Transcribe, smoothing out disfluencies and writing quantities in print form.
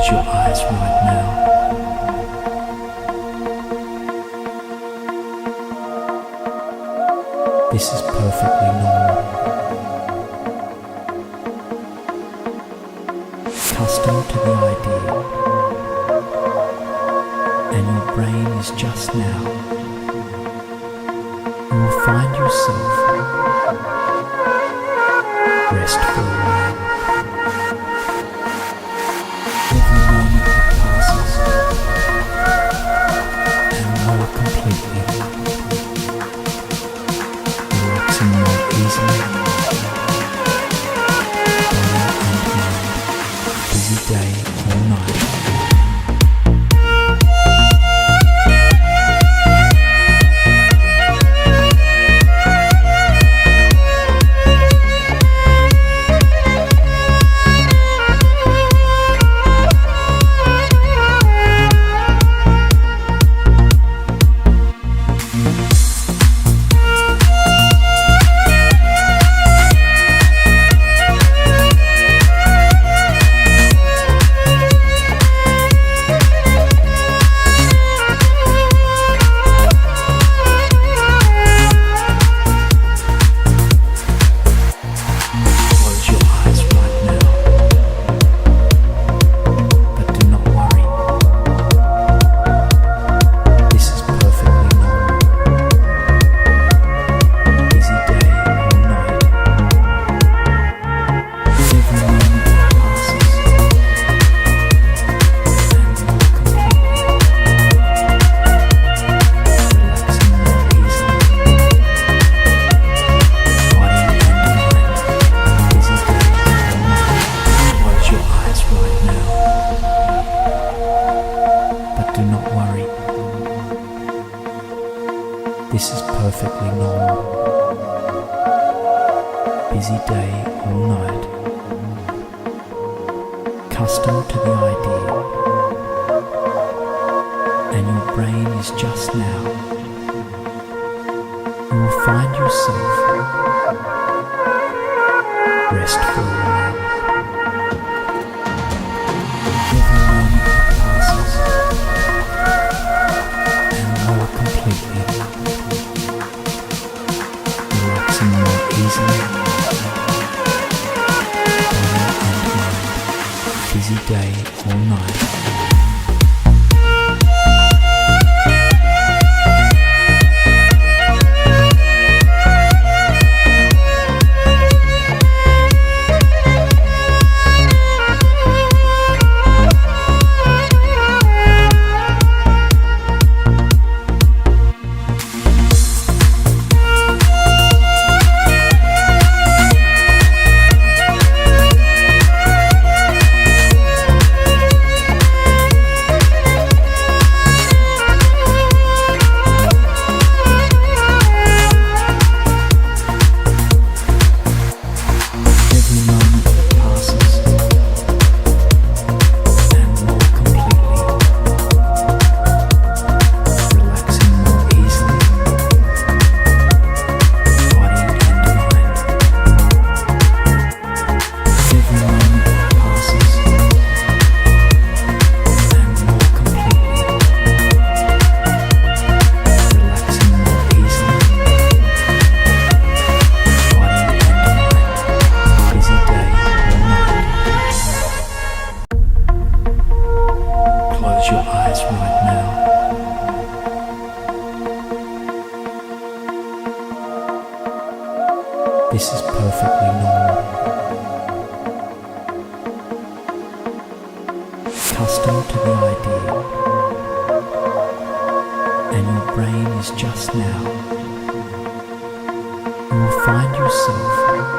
Close your eyes right now. This is perfectly normal. Accustomed to the idea, and your brain is just now. You will find yourself restful. Every moment that passes, and more completely, relaxing more easily, body and mind, busy day or night. Do not worry. This is perfectly normal. Busy day or night. Accustomed to the idea, and your brain is just now. You will find yourself restful. Every moment that passes, completely, relaxing more easily, body and mind, busy day or night. Close your eyes right now. This is perfectly normal. Accustomed to the idea, and your brain is just now. You will find yourself